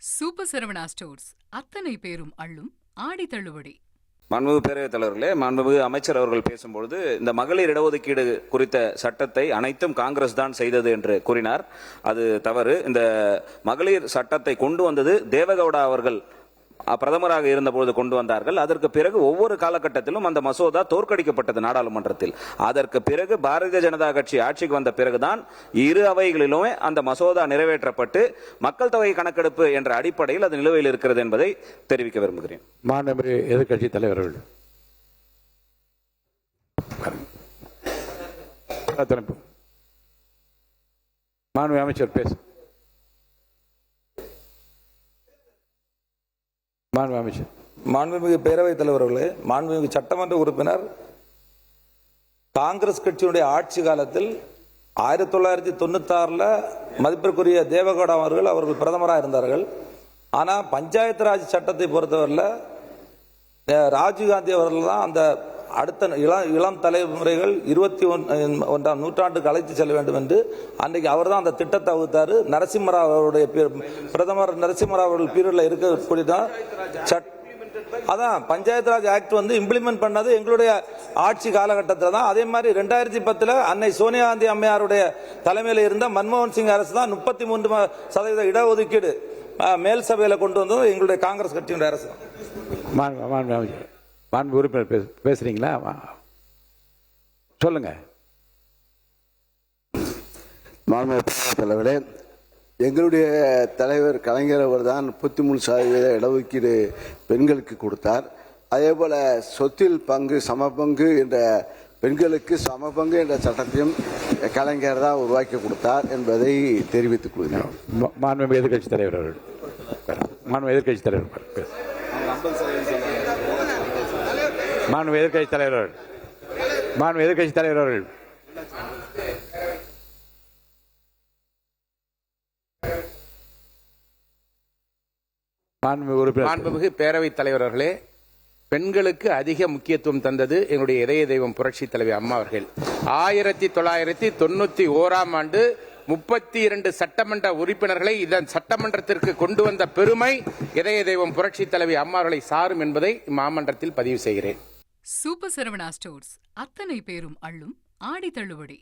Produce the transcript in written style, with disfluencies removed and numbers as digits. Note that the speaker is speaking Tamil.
சூப்பர் சரவணா ஸ்டோர்ஸ் அத்தனை பேரும் அள்ளும் ஆடி தள்ளுபடி. மாண்புமிகு பேரவைத் தலைவர்களே, மாண்புமிகு அமைச்சர் அவர்கள் பேசும்பொழுது இந்த மகளிர் இடஒதுக்கீடு குறித்த சட்டத்தை அனைத்தும் காங்கிரஸ் தான் செய்தது என்று கூறினார். அது தவறு. இந்த மகளிர் சட்டத்தை கொண்டு வந்தது தேவகவுடா அவர்கள் பிரதமராக இருந்தபோது கொண்டு வந்தார்கள். அதற்கு பிறகு ஒவ்வொரு காலகட்டத்திலும் அந்த மசோதா தோற்கடிக்கப்பட்டது நாடாளுமன்றத்தில். அதற்கு பிறகு பாரதிய ஜனதா கட்சி ஆட்சிக்கு வந்த பிறகுதான் இரு அவைகளிலுமே அந்த மசோதா நிறைவேற்றப்பட்டு மக்கள் தொகை கணக்கெடுப்பு என்ற அடிப்படையில் அது நிலுவையில் இருக்கிறது என்பதை தெரிவிக்க விரும்புகிறேன். மாண்புமிகு எதிர்க்கட்சி தலைவர்கள் மாண்புமிகு அமைச்சர் பேச. மாண்புமிகு பேரவைத் தலைவர்களே, மாண்புமிகு சட்டமன்ற உறுப்பினர் காங்கிரஸ் கட்சியினுடைய ஆட்சி காலத்தில் 1996 மதிப்பிற்குரிய தேவகவுடா அவர்கள் பிரதமராக இருந்தார்கள். ஆனால் பஞ்சாயத்து ராஜ் சட்டத்தை பொறுத்தவரையில் ராஜீவ்காந்தி அவர்கள் தான் அந்த அடுத்த இளம் தலைமுறைகள் 21ஆம் நூற்றாண்டுக்கு அழைத்து செல்ல வேண்டும் என்று அன்றைக்கு அவர் தான் அந்த திட்டத்தை வகுத்தார். நரசிம்மராவ் அவருடைய பிரதமர் நரசிம்மராவ் அவர்கள் பீரியட்ல இருக்கக்கூடிய அதான் பஞ்சாயத்து ராஜ் ஆக்ட் இம்ப்ளிமெண்ட் பண்ணது எங்களுடைய ஆட்சி காலகட்டத்தில் தான். அதே மாதிரி 2010 அன்னை சோனியா காந்தி அம்மையாருடைய தலைமையில் இருந்த மன்மோகன் சிங் அரசு தான் 33% இடஒதுக்கீடு மேல் சபையில கொண்டு வந்தது எங்களுடைய காங்கிரஸ் கட்சியினுடைய அரசு. மாண்பு உறுப்பினர் பேசுறீங்களா? சொல்லுங்க. மாண்புமிகு தலைவரே, எங்களுடைய தலைவர் கலைஞர் அவர் தான் 33% இடஒதுக்கீடு பெண்களுக்கு கொடுத்தார். அதே போல சொத்தில் பங்கு சமபங்கு என்ற பெண்களுக்கு சமபங்கு என்ற சட்டத்தையும் கலைஞர் தான் உருவாக்கி கொடுத்தார் என்பதை தெரிவித்துக் கொள்கிறேன். மாண்புமிகு எதிர்க்கட்சி தலைவர் அவர்கள் மாண்புமிகு எதிர்க்கட்சி தலைவர் மாண்புமிகு எதிர்க்கட்சி தலைவர் அவர்கள் மாண்புமிகு எதிர்க்கட்சி தலைவர் அவர்கள் மாண்புமிகு பேரவைத் தலைவர்களே, பெண்களுக்கு அதிக முக்கியத்துவம் தந்தது எங்களுடைய இதய தெய்வம் புரட்சி தலைவி அம்மா அவர்கள். 1991ஆம் ஆண்டு 32 சட்டமன்ற உறுப்பினர்களை இதன் சட்டமன்றத்திற்கு கொண்டு வந்த பெருமை இதய தெய்வம் புரட்சி தலைவி அம்மா அவர்களை சாரும் என்பதை மாமன்றத்தில் பதிவு செய்கிறேன். சூப்பர் சரவணா ஸ்டோர்ஸ் அத்தனை பேரும் அள்ளும் ஆடி தள்ளுபடி.